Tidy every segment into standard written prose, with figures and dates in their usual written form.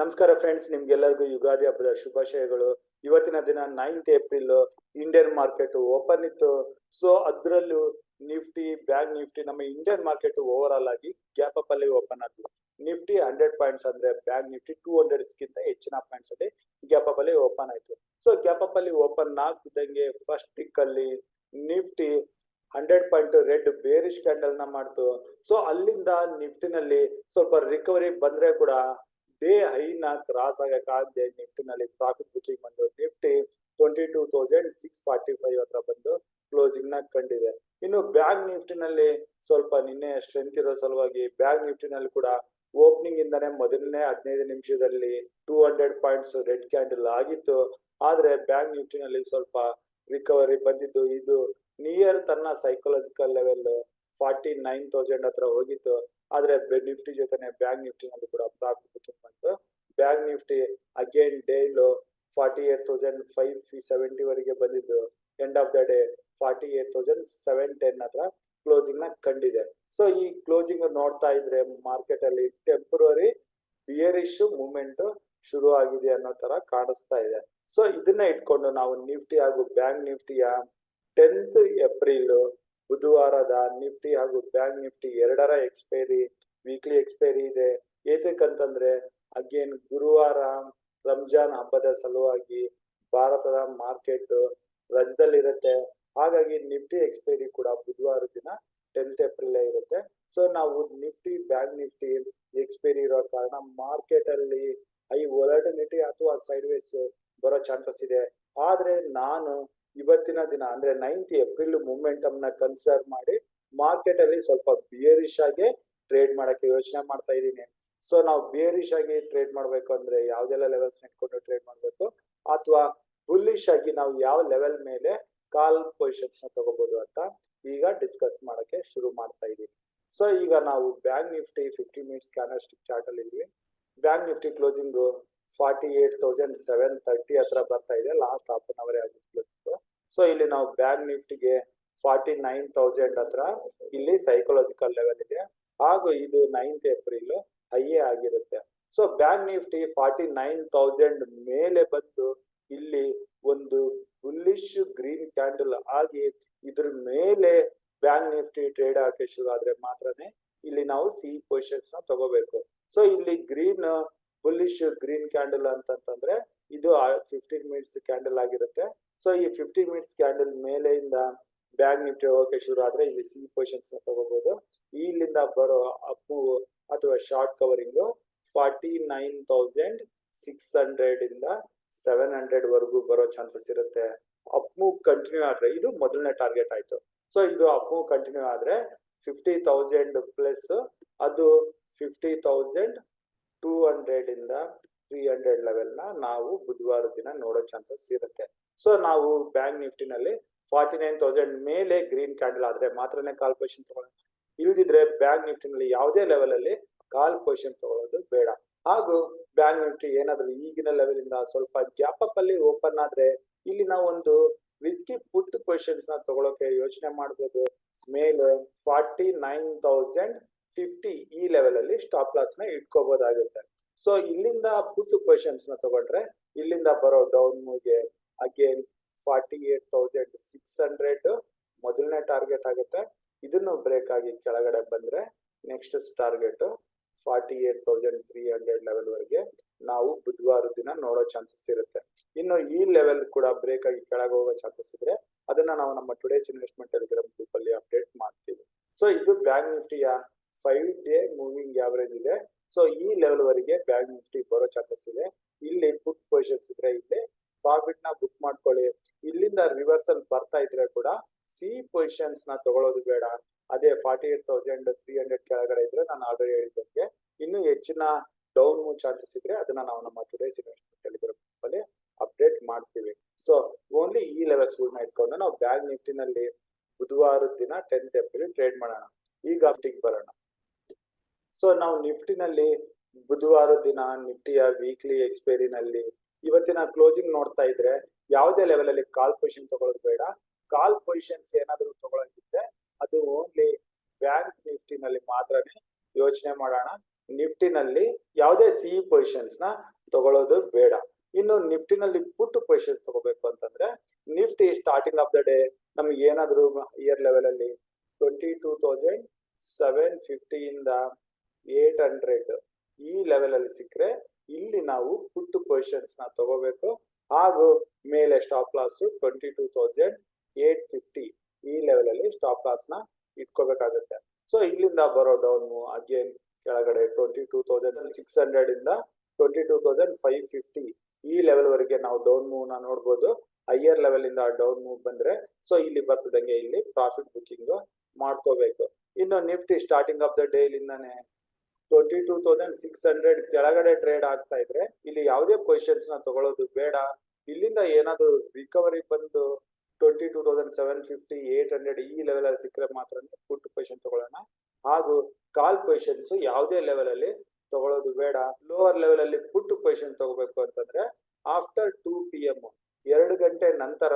ನಮಸ್ಕಾರ ಫ್ರೆಂಡ್ಸ್, ನಿಮ್ಗೆಲ್ಲರಿಗೂ ಯುಗಾದಿ ಹಬ್ಬದ ಶುಭಾಶಯಗಳು. ಇವತ್ತಿನ ದಿನ 9th April Indian market open ಇತ್ತು. ಸೊ ಅದರಲ್ಲೂ ನಿಫ್ಟಿ, ಬ್ಯಾಂಕ್ ನಿಫ್ಟಿ, ನಮ್ಮ ಇಂಡಿಯನ್ ಮಾರ್ಕೆಟ್ ಓವರ್ ಆಲ್ ಆಗಿ ಗ್ಯಾಪ್ ಅಪ್ ಅಲ್ಲಿ ಓಪನ್ ಆಗಿದೆ. ನಿಫ್ಟಿ 100 ಪಾಯಿಂಟ್ಸ್ ಅಂದ್ರೆ ಬ್ಯಾಂಕ್ ನಿಫ್ಟಿ 200 ಗಿಂತ ಹೆಚ್ಚಿನ ಪಾಯಿಂಟ್ಸ್ ಅಲ್ಲಿ ಗ್ಯಾಪ್ ಅಪ್ ಅಲ್ಲಿ ಓಪನ್ ಆಯ್ತು. ಸೊ ಗ್ಯಾಪ್ ಅಪ್ ಅಲ್ಲಿ ಓಪನ್ ಆಗ್ತಿದ್ದಂಗೆ ಫಸ್ಟ್ ಟಿಕ್ ಅಲ್ಲಿ Nifty 100 point red bearish candle ನ ಮಾಡ್ತು. ಸೊ ಅಲ್ಲಿಂದ ನಿಫ್ಟಿನಲ್ಲಿ ಸ್ವಲ್ಪ ರಿಕವರಿ ಬಂದ್ರೆ ಕೂಡ ಡೇ ಹೈನ ಕ್ರಾಸ್ ಆಗಕ್ಕಾಗದೆ ನಿಫ್ಟಿನಲ್ಲಿ ಪ್ರಾಫಿಟ್ ಬುಕಿಂಗ್ ಬಂದು ನಿಫ್ಟಿ 22,645 ಹತ್ರ ಬಂದು ಕ್ಲೋಸಿಂಗ್ ನ ಕಂಡಿದೆ. ಇನ್ನು ಬ್ಯಾಂಕ್ ನಿಫ್ಟಿನಲ್ಲಿ ಸ್ವಲ್ಪ ನಿನ್ನೆ ಸ್ಟ್ರೆಂತ್ ಇರೋ ಸಲುವಾಗಿ ಬ್ಯಾಂಕ್ ನಿಫ್ಟಿನಲ್ಲಿ ಕೂಡ ಓಪನಿಂಗ್ ಇಂದಾನೆ ಮೊದಲನೇ 15 ನಿಮಿಷದಲ್ಲಿ 200 ಪಾಯಿಂಟ್ಸ್ ರೆಡ್ ಕ್ಯಾಂಡಲ್ ಆಗಿತ್ತು. ಆದ್ರೆ ಬ್ಯಾಂಕ್ ನಿಫ್ಟಿನಲ್ಲಿ ಸ್ವಲ್ಪ ರಿಕವರಿ ಬಂದಿದ್ದು, ಇದು ನಿಯರ್ ತನ್ನ ಸೈಕಲಾಜಿಕಲ್ ಲೆವೆಲ್ 49,000 ಹತ್ರ ಹೋಗಿತ್ತು. ಆದ್ರೆ ನಿಫ್ಟಿ ಜೊತೆನೆ ಬ್ಯಾಂಕ್ ನಿಫ್ಟಿನಲ್ಲಿ ಕೂಡ ಪ್ರಾಫಿಟ್ ಬುಕಿಂಗ್ ಬಂತು. Bank Nifty again day low 48,570 ವರೆಗೆ ಬಂದಿದ್ದು, ಎಂಡ್ ಆಫ್ ದ ಡೇ 48,710 ಹತ್ರ ಕ್ಲೋಸಿಂಗ್ ನ ಕಂಡಿದೆ. ಸೊ ಈ ಕ್ಲೋಸಿಂಗ್ ನೋಡ್ತಾ ಇದ್ರೆ ಮಾರ್ಕೆಟ್ ಅಲ್ಲಿ ಟೆಂಪರರಿ ಬಿಯರಿಶ್ ಮೂವ್ಮೆಂಟ್ ಶುರು ಆಗಿದೆ ಅನ್ನೋ ತರ ಕಾಣಿಸ್ತಾ ಇದೆ. ಸೊ ಇದನ್ನ ಇಟ್ಕೊಂಡು ನಾವು ನಿಫ್ಟಿ ಹಾಗೂ ಬ್ಯಾಂಕ್ ನಿಫ್ಟಿಯ 10th ಏಪ್ರಿಲ್ ಬುಧವಾರದ ನಿಫ್ಟಿ ಹಾಗೂ ಬ್ಯಾಂಕ್ ನಿಫ್ಟಿ ಎರಡರ ಎಕ್ಸ್ಪೈರಿ, ವೀಕ್ಲಿ ಎಕ್ಸ್ಪೈರಿ ಇದೆ. ಏತಕ್ಕಂತಂದ್ರೆ ಅಗೇನ್ ಗುರುವಾರ ರಂಜಾನ್ ಹಬ್ಬದ ಸಲುವಾಗಿ ಭಾರತದ ಮಾರ್ಕೆಟ್ ರಜದಲ್ಲಿರುತ್ತೆ. ಹಾಗಾಗಿ ನಿಫ್ಟಿ ಎಕ್ಸ್ಪೈರಿ ಕೂಡ ಬುಧವಾರ ದಿನ 10th ಏಪ್ರಿಲ್ ಇರುತ್ತೆ. ಸೊ ನಾವು ನಿಫ್ಟಿ, ಬ್ಯಾಂಕ್ ನಿಫ್ಟಿ ಎಕ್ಸ್ಪೈರಿ ಇರೋ ಕಾರಣ ಮಾರ್ಕೆಟ್ ಅಲ್ಲಿ ಹೈ ವೊಲಟಿಲಿಟಿ ಅಥವಾ ಸೈಡ್ ವೇಸ್ ಬರೋ ಚಾನ್ಸಸ್ ಇದೆ. ಆದ್ರೆ ನಾನು ಇವತ್ತಿನ ದಿನ ಅಂದ್ರೆ 9th ಏಪ್ರಿಲ್ ಮೂಮೆಂಟಮ್ ನ ಕನ್ಸಿಡರ್ ಮಾಡಿ ಮಾರ್ಕೆಟ್ ಅಲ್ಲಿ ಸ್ವಲ್ಪ ಬಿಯರಿಶ್ ಆಗಿ ಟ್ರೇಡ್ ಮಾಡಕ್ಕೆ ಯೋಚನೆ ಮಾಡ್ತಾ ಇದ್ದೀನಿ. ಸೊ ನಾವು ಬಿಯರಿಶ್ ಆಗಿ ಟ್ರೇಡ್ ಮಾಡ್ಬೇಕು ಅಂದ್ರೆ ಯಾವ್ದೆಲ್ಲ ಲೆವೆಲ್ಸ್ ಇಟ್ಕೊಂಡು ಟ್ರೇಡ್ ಮಾಡ್ಬೇಕು, ಅಥವಾ ಬುಲ್ಲಿಶ್ ಆಗಿ ನಾವು ಯಾವ ಲೆವೆಲ್ ಮೇಲೆ ಕಾಲ್ ಪೊಸಿಷನ್ಸ್ ನ ತಗೋಬಹುದು ಅಂತ ಈಗ ಡಿಸ್ಕಸ್ ಮಾಡಕ್ಕೆ ಶುರು ಮಾಡ್ತಾ ಇದ್ದೀನಿ. ಸೊ ಈಗ ನಾವು bank Nifty 50 minutes candlestick chart ಅಲ್ಲಿ ಇದ್ವಿ. ಬ್ಯಾಂಕ್ ನಿಫ್ಟಿ ಕ್ಲೋಸಿಂಗ್ 48,730 ಹತ್ರ ಬರ್ತಾ ಇದೆ. ಲಾಸ್ಟ್ ಹಾಫ್ ಅನ್ ಅವರ್ ಆಗಿತ್ತು. ಸೊ ಇಲ್ಲಿ ನಾವು ಬ್ಯಾಂಕ್ ನಿಫ್ಟಿಗೆ 49,000 ಹತ್ರ ಇಲ್ಲಿ ಸೈಕಲಾಜಿಕಲ್ ಲೆವೆಲ್ ಇದೆ, ಹಾಗೂ ಇದು 9th ಏಪ್ರಿಲ್ ಹೈಯೇ ಆಗಿರುತ್ತೆ. ಸೊ ಬ್ಯಾಂಕ್ ನಿಫ್ಟಿ 49,000 ಮೇಲೆ ಬಂದು ಇಲ್ಲಿ ಒಂದು ಬುಲ್ಲಿಶ್ ಗ್ರೀನ್ ಕ್ಯಾಂಡಲ್ ಆಗಿ ಇದ್ರ ಮೇಲೆ ಬ್ಯಾಂಕ್ ನಿಫ್ಟಿ ಟ್ರೇಡ್ ಆಗಕ್ಕೆ ಶುರು ಆದ್ರೆ ಮಾತ್ರನೇ ಇಲ್ಲಿ ನಾವು ಸಿ ಪೊಸಿಷನ್ಸ್ ನ ತಗೋಬೇಕು. ಸೊ ಇಲ್ಲಿ ಗ್ರೀನ್ ಬುಲ್ಲಿಶ್ ಗ್ರೀನ್ ಕ್ಯಾಂಡಲ್ ಅಂತಂದ್ರೆ ಇದು 15 ಮಿನಿಟ್ಸ್ ಕ್ಯಾಂಡಲ್ ಆಗಿರುತ್ತೆ. ಸೊ ಈ 15 ಮಿನಿಟ್ಸ್ ಕ್ಯಾಂಡಲ್ ಮೇಲೆಯಿಂದ ಬ್ಯಾಂಕ್ ನಿಫ್ಟಿ ಹೋಗಕ್ಕೆ ಶುರು ಆದ್ರೆ ಇಲ್ಲಿ ಸಿ ಪೊಸಿಷನ್ಸ್ ನ ತಗೋಬಹುದು. ಇಲ್ಲಿಂದ ಬರೋ ಅಪ್ಪು ಅಥವಾ ಶಾರ್ಟ್ ಕವರಿಂಗ್ 49,600 ಇಂದ 700 ವರೆಗೂ ಬರೋ ಚಾನ್ಸಸ್ ಇರುತ್ತೆ. ಅಪ್ ಮೂವ್ ಕಂಟಿನ್ಯೂ ಆದ್ರೆ ಇದು ಮೊದಲನೇ ಟಾರ್ಗೆಟ್ ಆಯ್ತು. ಸೊ ಇದು ಅಪ್ ಮೂವ್ ಕಂಟಿನ್ಯೂ ಆದ್ರೆ 50,000 ಪ್ಲಸ್ ಅದು 50,200 ಇಂದ 300 ಲೆವೆಲ್ ನ ನಾವು ಬುಧವಾರ ದಿನ ನೋಡೋ ಚಾನ್ಸಸ್ ಇರುತ್ತೆ. ಸೊ ನಾವು ಬ್ಯಾಂಕ್ ನಿಫ್ಟಿನಲ್ಲಿ 49,000 ಮೇಲೆ ಗ್ರೀನ್ ಕ್ಯಾಂಡಲ್ ಆದ್ರೆ ಮಾತ್ರನೇ ಕಾಲ್ ಪೊಸಿಷನ್ ತಗೊಳ್ಳೋಣ. ಇಲ್ದಿದ್ರೆ ಬ್ಯಾಂಕ್ ನಿಫ್ಟಿನಲ್ಲಿ ಯಾವುದೇ ಲೆವೆಲ್ ಅಲ್ಲಿ ಕಾಲ್ ಪೊಸಿಷನ್ ತಗೊಳ್ಳೋದು ಬೇಡ. ಹಾಗೂ ಬ್ಯಾಂಕ್ ನಿಫ್ಟಿ ಏನಾದ್ರೂ ಈಗಿನ ಲೆವೆಲ್ ಇಂದ ಸ್ವಲ್ಪ ಗ್ಯಾಪ್ ಅಪ್ ಅಲ್ಲಿ ಓಪನ್ ಆದ್ರೆ ಇಲ್ಲಿ ನಾವು ಒಂದು ರಿಸ್ಕಿ ಪುಟ್ ಪೊಸಿಷನ್ಸ್ ನ ತಗೊಳಕ್ಕೆ ಯೋಚನೆ ಮಾಡಬಹುದು. ಮೇಲೆ 49,050 ಈ ಲೆವೆಲ್ ಅಲ್ಲಿ ಸ್ಟಾಪ್ ಲಾಸ್ ನ ಇಟ್ಕೋಬಹುದಾಗುತ್ತೆ. ಸೊ ಇಲ್ಲಿಂದ ಪುಟ್ ಪೊಸಿಷನ್ಸ್ ನ ತಗೊಂಡ್ರೆ ಇಲ್ಲಿಂದ ಬರೋ ಡೌನ್ ಮೂವ್ಗೆ ಅಗೇನ್ 48,600 ಮೊದಲನೇ ಟಾರ್ಗೆಟ್ ಆಗುತ್ತೆ. ಇದನ್ನು ಬ್ರೇಕ್ ಆಗಿ ಕೆಳಗಡೆ ಬಂದ್ರೆ ನೆಕ್ಸ್ಟ್ ಟಾರ್ಗೆಟ್ 48,300 ಲೆವೆಲ್ ವರೆಗೆ ನಾವು ಬುಧವಾರ ದಿನ ನೋಡೋ ಚಾನ್ಸಸ್ ಇರುತ್ತೆ. ಇನ್ನು ಈ ಲೆವೆಲ್ ಕೂಡ ಬ್ರೇಕ್ ಆಗಿ ಕೆಳಗೆ ಹೋಗೋ ಚಾನ್ಸಸ್ ಇದ್ರೆ ಅದನ್ನ ನಾವು ನಮ್ಮ ಟುಡೇಸ್ ಇನ್ವೆಸ್ಟ್ಮೆಂಟ್ ಟೆಲಿಗ್ರಾಮ್ ಗ್ರೂಪ್ ಅಲ್ಲಿ ಅಪ್ಡೇಟ್ ಮಾಡ್ತೀವಿ. ಸೊ ಇದು ಬ್ಯಾಂಕ್ ನಿಫ್ಟಿಯ 5 ಡೇ ಮೂವಿಂಗ್ ಆವರೇಜ್ ಇದೆ. ಸೊ ಈ ಲೆವೆಲ್ ವರೆಗೆ ಬ್ಯಾಂಕ್ ನಿಫ್ಟಿ ಬರೋ ಚಾನ್ಸಸ್ ಇದೆ. ಇಲ್ಲಿ ಪುಟ್ ಪೊಸಿಷನ್ಸ್ ಇದ್ರೆ ಇಲ್ಲಿ ಪ್ರಾಫಿಟ್ ನ ಬುಕ್ ಮಾಡ್ಕೊಳ್ಳಿ. ಇಲ್ಲಿಂದ ರಿವರ್ಸಲ್ ಬರ್ತಾ ಇದ್ರೆ ಕೂಡ ಸಿ ಪೊಸಿಷನ್ಸ್ ನ ತಗೊಳ್ಳೋದು ಬೇಡ. ಅದೇ 48,300 ಕೆಳಗಡೆ ಇದ್ರೆ ನಾನು ಆಲ್ರೆಡಿ ಹೇಳಿದಂಗೆ ಇನ್ನು ಹೆಚ್ಚಿನ ಡೌನ್ ಮೂವ್ ಚಾನ್ಸಸ್ ಇದ್ರೆ ಅದನ್ನ ನಾವು ನಮ್ಮ ಟುಡೇಸ್ ಇನ್ವೆಸ್ಟ್ಮೆಂಟ್ ಟೆಲಿಗ್ರಾಮ್ ಗ್ರೂಪ್ ಅಲ್ಲಿ ಅಪ್ಡೇಟ್ ಮಾಡ್ತೀವಿ. ಸೊ ಓನ್ಲಿ ಈ ಲೆವೆಲ್ಸ್ ಗಳನ್ನ ಇಟ್ಕೊಂಡು ನಾವು ಬ್ಯಾಂಕ್ ನಿಫ್ಟಿನಲ್ಲಿ ಬುಧವಾರದ ದಿನ 10th ಏಪ್ರಿಲ್ ಟ್ರೇಡ್ ಮಾಡೋಣ. ಈಗ ನಿಫ್ಟಿಗೆ ಬರೋಣ. ಸೊ ನಾವು ನಿಫ್ಟಿನಲ್ಲಿ ಬುಧವಾರ ದಿನ ನಿಫ್ಟಿಯ ವೀಕ್ಲಿ ಎಕ್ಸ್ಪೈರಿನಲ್ಲಿ ಇವತ್ತಿನ ಕ್ಲೋಸಿಂಗ್ ನೋಡ್ತಾ ಇದ್ರೆ ಯಾವುದೇ ಲೆವೆಲ್ ಅಲ್ಲಿ ಕಾಲ್ ಪೊಸಿಷನ್ ತಗೊಳ್ಳೋದು ಬೇಡ. ಕಾಲ್ ಪೊಸಿಷನ್ಸ್ ಏನಾದ್ರು ತಗೊಳ್ಳೋದಿದ್ರೆ ಅದು ಓನ್ಲಿ ಬ್ಯಾಂಕ್ ನಿಫ್ಟಿನಲ್ಲಿ ಮಾತ್ರನೇ ಯೋಚನೆ ಮಾಡೋಣ. ನಿಫ್ಟಿನಲ್ಲಿ ಯಾವುದೇ ಸಿ ಪೊಸಿಷನ್ಸ್ ನ ತಗೊಳ್ಳೋದು ಬೇಡ. ಇನ್ನು ನಿಫ್ಟಿನಲ್ಲಿ ಪುಟ್ ಪೊಸಿಷನ್ ತಗೋಬೇಕು ಅಂತಂದ್ರೆ Nifty starting of the day ನಮ್ಗೆ ಏನಾದ್ರು ಇಯರ್ ಲೆವೆಲ್ ಅಲ್ಲಿ 22,750 ಇಂದ 800 ಈ ಲೆವೆಲ್ ಅಲ್ಲಿ ಸಿಕ್ಕರೆ ಇಲ್ಲಿ ನಾವು ಪುಟ್ ಪೊಸಿಷನ್ಸ್ ನ ತಗೋಬೇಕು. ಹಾಗೂ ಮೇಲೆ ಸ್ಟಾಪ್ ಲಾಸ್ 22,850 ಈ ಲೆವೆಲ್ ಅಲ್ಲಿ ಸ್ಟಾಪ್ ಲಾಸ್ ನ ಇಟ್ಕೋಬೇಕಾಗುತ್ತೆ. ಸೊ ಇಲ್ಲಿಂದ ಬರೋ ಡೌನ್ ಅಗೇನ್ ಕೆಳಗಡೆ 22,600 ಇಂದ 22,550 ಈ ಲೆವೆಲ್ ವರೆಗೆ ನಾವು ಡೌನ್ ಮೂವ್ ನ ನೋಡಬಹುದು. ಹೈಯರ್ ಲೆವೆಲ್ ಇಂದ ಡೌನ್ ಮೂವ್ ಬಂದ್ರೆ ಸೊ ಇಲ್ಲಿ ಬರ್ತದಂಗೆ ಇಲ್ಲಿ ಪ್ರಾಫಿಟ್ ಬುಕಿಂಗ್ ಮಾಡ್ಕೋಬೇಕು. ಇನ್ನು Nifty starting of the day ಲಿಂದಾನೆ 22,600 ಕೆಳಗಡೆ ಟ್ರೇಡ್ ಆಗ್ತಾ ಇದ್ರೆ ಇಲ್ಲಿ ಯಾವುದೇ ಪೊಸಿಷನ್ಸ್ ನ ತಗೊಳ್ಳೋದು ಬೇಡ. ಇಲ್ಲಿಂದ ಏನಾದ್ರು ರಿಕವರಿ ಬಂದು 22,750 800 ಈ ಲೆವೆಲ್ ಅಲ್ಲಿ ಸಿಕ್ಕರೆ ಮಾತ್ರ ಪುಟ್ ಪೊಸಿಷನ್ ತಗೊಳ್ಳೋಣ. ಹಾಗೂ ಕಾಲ್ ಪೊಸಿಷನ್ಸ್ ಯಾವುದೇ ಲೆವೆಲ್ ಅಲ್ಲಿ ತಗೊಳ್ಳೋದು ಬೇಡ. ಲೋವರ್ ಲೆವೆಲ್ ಅಲ್ಲಿ ಪುಟ್ ಪೊಸಿಷನ್ ತಗೋಬೇಕು ಅಂತಂದ್ರೆ ಆಫ್ಟರ್ 2 PM 2 ಗಂಟೆ ನಂತರ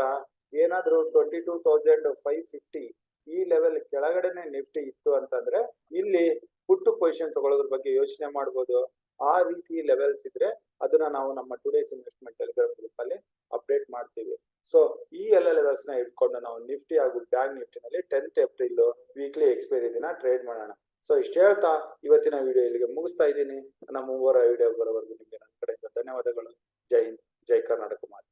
ಏನಾದ್ರು 22,550 ಈ ಲೆವೆಲ್ ಕೆಳಗಡೆನೆ ನಿಫ್ಟಿ ಇತ್ತು ಅಂತಂದ್ರೆ ಇಲ್ಲಿ ಪುಟ್ ಪೊಸಿಷನ್ ತಗೊಳ್ಳೋದ್ರ ಬಗ್ಗೆ ಯೋಚನೆ ಮಾಡಬಹುದು. ಆ ರೀತಿ ಲೆವೆಲ್ಸ್ ಇದ್ರೆ ಅದನ್ನ ನಾವು ನಮ್ಮ ಟುಡೇಸ್ ಇನ್ವೆಸ್ಟ್ಮೆಂಟ್ ಟೆಲಿಗ್ರಾಮ್ ಗ್ರೂಪ್ ಅಲ್ಲಿ ಅಪ್ಡೇಟ್ ಮಾಡ್ತೀವಿ. ಸೊ ಈ ಎಲ್ಲ ಲೆವೆಲ್ಸ್ ನ ಇಟ್ಕೊಂಡು ನಾವು ನಿಫ್ಟಿ ಹಾಗೂ ಬ್ಯಾಂಕ್ ನಿಫ್ಟಿನಲ್ಲಿ 10th ಏಪ್ರಿಲ್ ವೀಕ್ಲಿ ಎಕ್ಸ್ಪೈರಿ ದಿನ ಟ್ರೇಡ್ ಮಾಡೋಣ. ಸೊ ಇಷ್ಟು ಹೇಳ್ತಾ ಇವತ್ತಿನ ವಿಡಿಯೋ ಇಲ್ಲಿಗೆ ಮುಗಿಸ್ತಾ ಇದ್ದೀನಿ. ನಮ್ಮ ಮೂವರ ವಿಡಿಯೋ ಬರೋವರೆಗೂ ನಿಮಗೆ ನನ್ನ ಕಡೆಯಿಂದ ಧನ್ಯವಾದಗಳು. ಜೈ ಹಿಂದ್, ಜೈ ಕರ್ನಾಟಕ ಮಾತೆ.